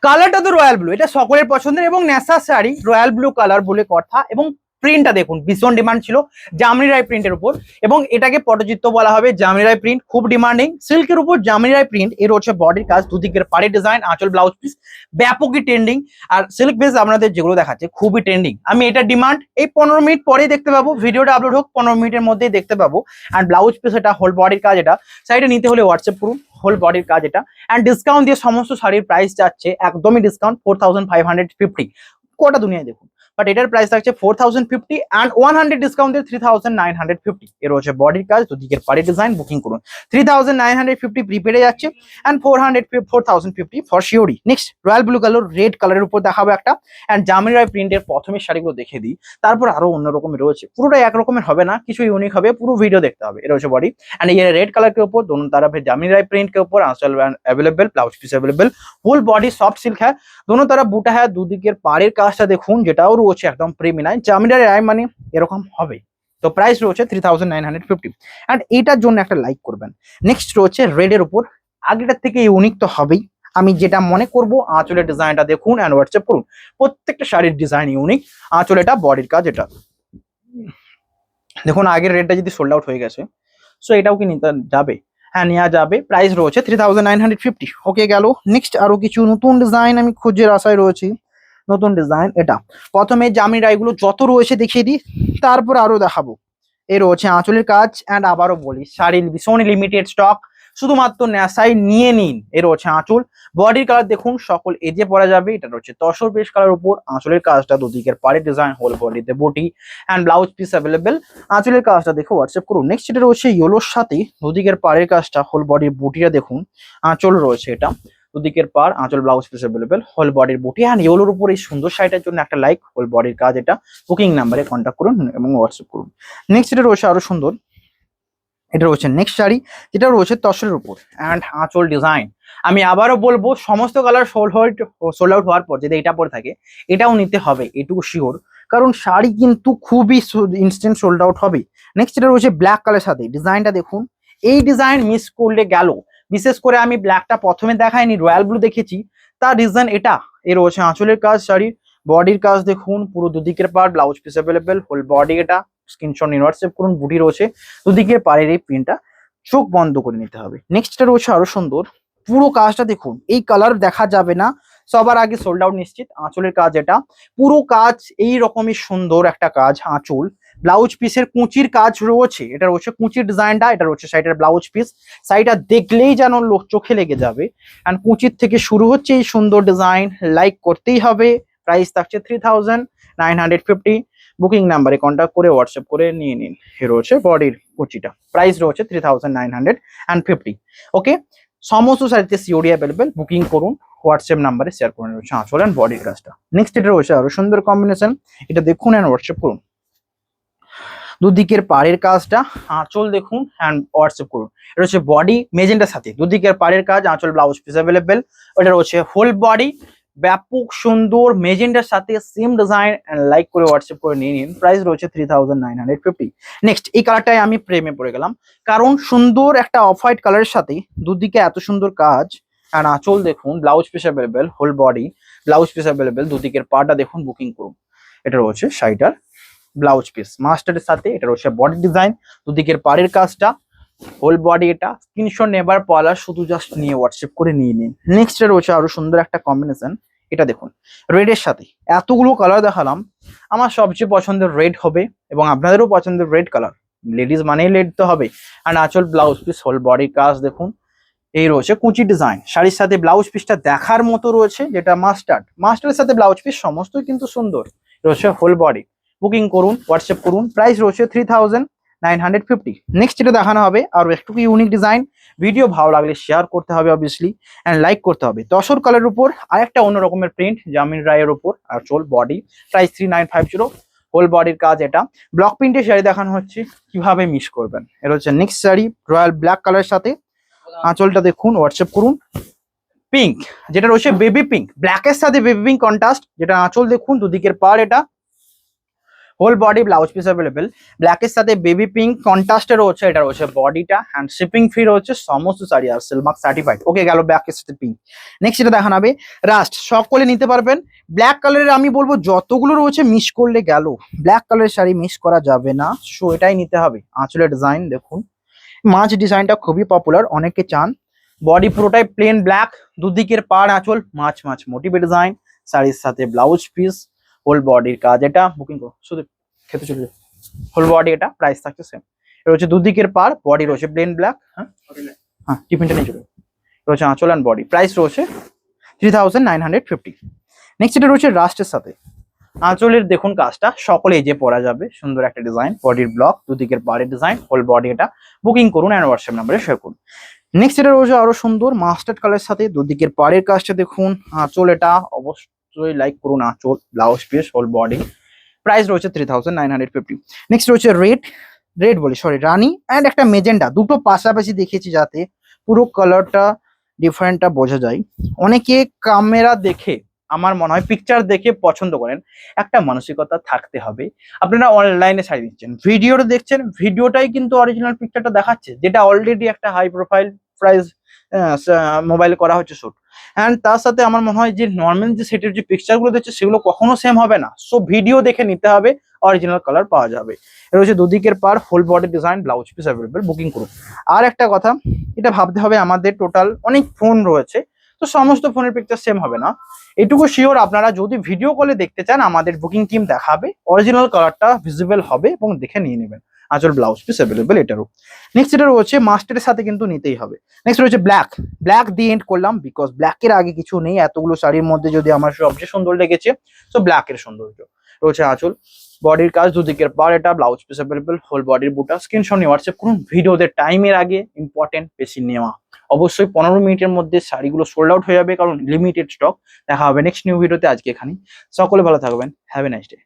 কালারটা তো royal blue, এটা সকলের পছন্দের এবং NASA sari royal blue colour বলে কথা। এবং প্রিন্টটা দেখুন ভীষণ ডিমান্ড ছিল জামনি রায় প্রিন্টের উপর, এবং এটাকে পটচিত্র বলা হবে। জামনি রায় প্রিন্ট খুব ডিমান্ডিং, সিল্কের উপর জামনি রায় প্রিন্ট। এর হচ্ছে বডির কাজ, দুদিকের পাড়ের ডিজাইন, আঁচল ব্লাউজ পিস ব্যাপকই ট্রেন্ডিং। আর সিল্ক বেস আপনাদের যেগুলো দেখাচ্ছে খুবই ট্রেন্ডিং। আমি এটা ডিমান্ড এই 15 মিনিট পরেই দেখতে পাবো, ভিডিওটা আপলোড হোক 15 মিনিটের মধ্যেই দেখতে পাবো। অ্যান্ড ব্লাউজ পিস এটা, হোল বডির কাজ এটা, সাইডে নিতে হলে হোয়াটসঅ্যাপ করুন। হোল বডির কাজ এটা, অ্যান্ড ডিসকাউন্ট দিয়ে সমস্ত শাড়ির প্রাইস যাচ্ছে একদমই ডিসকাউন্ট 4550। কোটা দুনিয়ায় দেখুন, বাট এটার প্রাইস থাকছে 4050 অ্যান্ড 100 ডিসকাউন্ট দিয়ে 3950। এর হচ্ছে বডির কাজ, দুদিকের পাড়ি ডিজাইন। বুকিং করুন 3950 প্রিপেডে যাচ্ছে, অ্যান্ড 4050 ফর শিওরি। Next royal blue colour red কালারের উপর দেখাবো একটা, অ্যান্ড জামিনী রায় প্রিন্টের প্রথমে শাড়িগুলো দেখে দিই, তারপর আরো অন্য রকমের রয়েছে। পুরোটা একরকমের হবে না, কিছু ইউনিক হবে, পুরো ভিডিও দেখতে হবে। এটা হচ্ছে বডি, एंड ये रेड कलर के ऊपर दोनों तरफ है जामिनी राय प्रिंट के ऊपर आंचल available, blouse piece available, whole body soft silk है, दोनों तरफ বুটা है। দুদিকের পাড়ের কাজটা দেখুন, যেটাও রয়েছে একদম প্রিমিয়াম। জামিনী রায় মানে এরকম হবে। তো প্রাইস রয়েছে 3950 এন্ড এটার জন্য একটা লাইক করবেন। নেক্সট রয়েছে রেড এর উপর, আগেটার থেকে ইউনিক তো হবেই। আমি যেটা মনে করব, আঁচলের ডিজাইনটা দেখুন এন্ড হোয়াটসঅ্যাপ করুন। প্রত্যেকটা শাড়ির ডিজাইন ইউনিক। আঁচল এটা, বডির কাজ এটা দেখুন। আগের রেডটা যদি সোল্ড আউট হয়ে গেছে, সো এটাও কি নিতে যাবে? হ্যাঁ, নেওয়া যাবে। প্রাইস রয়েছে 3950। ওকে গেল। নেক্সট আরো কিছু নতুন ডিজাইন আমি খুঁজের আশায় রয়েছি। নতুন ডিজাইন এটা, প্রথমে জামিনী রায়গুলো যত রয়েছে দেখিয়ে দিই, তারপর আরো দেখাবো। এর রয়েছে আঁচলের কাজ, অ্যান্ড আবারও বলি শাড়ির ভীষণ লিমিটেড স্টক, শুধুমাত্র নেশাই নিয়ে নিন। এর হচ্ছে আঁচল, বডির কালার দেখুন, সকল এজে পরা যাবে। এটা হচ্ছে তসর বেশ কালার উপর, আঁচলের কাজটা দুদিকের পাড়ের ডিজাইন, হোল বডিতে বুটি অ্যান্ড ব্লাউজ পিস অ্যাভেলেবেল। আঁচলের কাজটা দেখো হোয়াটসঅ্যাপ করুন। নেক্সট এটা রয়েছে ইয়েলোর সাথে দুদিকের পাড়ের কাজটা, হোল বডির বুটিটা দেখুন। আঁচল রয়েছে এটা, দুদিকের পার, আঁচল ব্লাউজ পিস অ্যাভেলেবেল, হোল বডির বুটি অ্যান্ড ইয়েলোর উপর এই সুন্দর শাড়িটার জন্য একটা লাইক। হোল বডির কাজ এটা। বুকিং নাম্বারে কন্ট্যাক্ট করুন এবং হোয়াটসঅ্যাপ করুন। নেক্সট এটা রয়েছে আরো সুন্দর, এটা রয়েছে নেক্সট শাড়ি, যেটা রয়েছে তসরের উপর অ্যান্ড আঁচল ডিজাইন। আমি আবারও বলবো, সমস্ত কালার সোল্ড আউট হওয়ার পর যদি এটা পরে থাকে, এটাও নিতে হবে, এটুকু শিওর, কারণ শাড়ি কিন্তু খুবই ইনস্ট্যান্ট সোল্ড আউট হবে। নেক্সট এটা রয়েছে ব্ল্যাক কালার সাথে, ডিজাইনটা দেখুন। এই ডিজাইন মিস করলে গেল। বিশেষ করে আমি ব্ল্যাকটা প্রথমে দেখাইনি, রয়্যাল ব্লু দেখেছি, তার রিজন এটা। এর রয়েছে আঁচলের কাজ, শাড়ির বডির কাজ দেখুন, পুরো দুদিকের part, blouse piece available, whole body এটা। স্ক্রিনশট নিয়ে হোয়াটসঅ্যাপ করুন। বুটি রয়েছে, দুদিকের পাড়ের এই প্রিন্টটা চোখ বন্ধ করে নিতে হবে। নেক্সটটা রয়েছে আরো সুন্দর, পুরো কাজটা দেখুন, এই কালার দেখা যাবে না, সবার আগে সোল্ড আউট নিশ্চিত। আঁচলের কাজ এটা, পুরো কাজ এই রকমই সুন্দর একটা কাজ। আঁচল, ব্লাউজ পিসের কুচির কাজ রয়েছে, এটা রয়েছে কুচির ডিজাইনটা, এটা রয়েছে সাইডের ব্লাউজ পিস। সাইডটা দেখলেই যেন লোক চোখে লেগে যাবে। অ্যান্ড কুচির থেকে শুরু হচ্ছে এই সুন্দর ডিজাইন, লাইক করতেই হবে। প্রাইস থাকছে 3950। বুকিং নাম্বারে কন্ট্যাক্ট করে হোয়াটসঅ্যাপ করে নিয়ে নিন। এ রয়েছে বডির কুচিটা, প্রাইস রয়েছে 3950। ওকে, সমস্ত শাড়িতে সিওডি অ্যাভেলেবেল। বুকিং করুন, হোয়াটসঅ্যাপ নাম্বারে শেয়ার করে রয়েছে আঁচল অ্যান্ড বডির কাজটা। নেক্সট এটা রয়েছে আরো সুন্দর কম্বিনেশন, এটা দেখুন অ্যান্ড হোয়াটসঅ্যাপ করুন। দুদিকের পাড়ের কাজটা, আঁচল দেখুন অ্যান্ড হোয়াটসঅ্যাপ করুন। এটা হচ্ছে বডি মেজেন্টার সাথে, দুদিকের পাড়ের কাজ, আঁচল ব্লাউজ পিস অ্যাভেলেবেল। ওটা রয়েছে হোল বডি, ব্যাপক সুন্দর মেজেন্টার সাথে সেম ডিজাইন, লাইক করে হোয়াটসঅ্যাপ করে নিয়ে নিন। প্রাইস রয়েছে 3950। নেক্সট এই কালারটাই আমি প্রেমে পড়ে গেলাম, কারণ সুন্দর একটা অফ হোয়াইট কালারের সাথে দুদিকে এত সুন্দর কাজ। অ্যান্ড আঁচল দেখুন, blouse piece available, whole body blouse piece available, দুদিকের পাটা দেখুন। বুকিং করুন। এটা রয়েছে শাড়িটার ব্লাউজ পিস মাস্টারের সাথে, এটা রয়েছে বডি ডিজাইন, দুদিকের পাড়ের কাজটা, হোল বডি এটা। স্ক্রিনশট নেবার পালা, শুধু জাস্ট নিয়ে হোয়াটসঅ্যাপ করে নিয়ে নিন। নেক্সট রয়েছে আরো সুন্দর একটা কম্বিনেশন, এটা দেখুন রেডের সাথে। এতগুলো কালার দেখালাম, আমার সবচেয়ে পছন্দের রেড হবে এবং আপনাদেরও পছন্দের রেড কালার। লেডিস মানেই রেড তো হবে। আর আঁচল ব্লাউজ পিস, হোল বডি কাজ দেখুন। এই রয়েছে কুচি ডিজাইন, শাড়ির সাথে ব্লাউজ পিসটা দেখার মতো রয়েছে, যেটা মাস্টারের সাথে ব্লাউজ পিস সমস্তই কিন্তু সুন্দর। রয়েছে হোল বডি। বুকিং করুন, হোয়াটসঅ্যাপ করুন। প্রাইস রয়েছে 3950। নেক্সট যেটা দেখানো হবে আর একটু ইউনিক ডিজাইন। ভিডিও ভালো লাগলে শেয়ার করতে হবে অবভিয়াসলি, অ্যান্ড লাইক করতে হবে। তসর কালারের উপর আরেকটা অন্য রকমের প্রিন্ট, জামিন রায়ের উপর আর চোল বডি। প্রাইস 3950। হোল বডির কাজ এটা। ব্লক প্রিন্টের শাড়ি দেখানো হচ্ছে, কিভাবে মিস করবেন। এটা হচ্ছে নেক্সট শাড়ি, রয়্যাল ব্ল্যাক কালারের সাথে। আঁচলটা দেখুন, হোয়াটসঅ্যাপ করুন। পিঙ্ক, যেটা রয়েছে বেবি পিঙ্ক, ব্ল্যাকের সাথে বেবি পিঙ্ক কন্ট্রাস্ট, যেটা আঁচল দেখুন, দুদিকের পার এটা, whole body blouse piece available, ব্ল্যাকের সাথে বেবি পিঙ্ক কন্ট্রাস্টে রয়েছে, এটা রয়েছে বডিটা, অ্যান্ড শিপিং ফ্রি রয়েছে সমস্ত শাড়ি আর সিলমার্ক সার্টিফাইড। ওকে গেল ব্ল্যাকের সাথে পিঙ্ক। নেক্সট এটা দেখানো হবে রাস্ট, সকলে নিতে পারবেন। ব্ল্যাক কালারের আমি বলবো যতগুলো রয়েছে মিস করলে গেল, ব্ল্যাক কালারের শাড়ি মিস করা যাবে না, সো এটাই নিতে হবে। আঁচলের ডিজাইন দেখুন, মাছ ডিজাইনটা খুবই পপুলার, অনেকে চান। বডি পুরোটাই প্লেন ব্ল্যাক, দুদিকের পাড় আঁচল মাছ মাছ মোটিভে ডিজাইন, শাড়ির সাথে ব্লাউজ পিস, হোল বডির কাজ। এটা বুকিং করো, শুধু খেতে চলে যাও। হোল বডি, এটা প্রাইস থাকছে সেম। এটা হচ্ছে দুদিকের পাড়, বডি রয়েছে প্লেন ব্ল্যাক। হ্যাঁ হ্যাঁ, টিফিনটা নিয়ে চলে রয়েছে আঁচল অ্যান্ড বডি, প্রাইস রয়েছে 3950। নেক্সট এটা রয়েছে রাস্টের সাথে। আঁচলের দেখুন কাজটা সকলে এই যে পরা যাবে, সুন্দর একটা ডিজাইন, বডির ব্লক, দুদিকের পাড়ের ডিজাইন, হোল বডি। এটা বুকিং করুন অ্যান্ড হোয়াটসঅ্যাপ নাম্বারে শেয়ার করুন। নেক্সট এটা রয়েছে আরো সুন্দর মাস্টার্ড কালারের সাথে, দুদিকের পাড়ের কাজটা দেখুন, আঁচল এটা অবশ্যই লাইক করুন, আঁচল, blouse piece, whole body, price রয়েছে 3950। নেক্সট রয়েছে রেড বলি সরি রানী অ্যান্ড একটা মেজেন্ডা, দুটো পাশাপাশি দেখিয়েছি যাতে পুরো কালারটা ডিফারেন্টটা বোঝা যায়। অনেকে ক্যামেরা দেখে, আমার মনে হয় পিকচার দেখে পছন্দ করেন, একটা মানসিকতা থাকতে হবে। আপনারা অনলাইনে শাড়ি দিচ্ছেন, ভিডিওটা দেখছেন, ভিডিওটাই কিন্তু অরিজিনাল পিকচারটা দেখাচ্ছে, যেটা অলরেডি একটা হাই প্রোফাইল প্রাইস মোবাইলে করা হচ্ছে শুট। অ্যান্ড তার সাথে আমার মনে হয় যে নর্মাল যে সেটের যে পিকচারগুলো দিচ্ছে সেগুলো কখনো সেম হবে না, সো ভিডিও দেখে নিতে হবে, অরিজিনাল কালার পাওয়া যাবে। এটা হচ্ছে দুদিকের পার, full body design, blouse piece available, booking করুন। আর একটা কথা, এটা ভাবতে হবে আমাদের টোটাল অনেক ফোন রয়েছে, তো সমস্ত ফোনের পিকচার সেম হবে না। এটুকু শিওর, আপনারা যদি ভিডিও কলে দেখতে চান আমাদের বুকিং টিম দেখাবে, অরিজিনাল কালারটা ভিজিবল হবে এবং দেখে নিয়ে নেবেন। আঁচল ব্লাউজ পিস অ্যাভেলেবেল এটারও। নেক্সট এটা রয়েছে মাস্টারের সাথে কিন্তু নিতেই হবে। নেক্সট রয়েছে ব্ল্যাক দিয়ে এন্ড করলাম, বিকজ ব্ল্যাকের আগে কিছু নেই, এতগুলো শাড়ির মধ্যে যদি আমার সবচেয়ে সুন্দর লেগেছে তো ব্ল্যাকের সৌন্দর্য রয়েছে। আঁচল, বডির কাজ, দুদিকের পার, এটা ব্লাউজ পিস অ্যাভেলেবেল, হোল বডির বুটা। স্ক্রিনশট নিয়ে হোয়াটসঅ্যাপ করুন, ভিডিওদের টাইমের আগে ইম্পর্টেন্ট বেশি নেওয়া। অবশ্যই 15 মিনিটের মধ্যে শাড়িগুলো সোল্ড আউট হয়ে যাবে, কারণ লিমিটেড স্টক। দেখা হবে নেক্সট নিউ ভিডিওতে, আজকে এখানেই। সকলে ভালো থাকবেন, হ্যাভ এ নাইস ডে।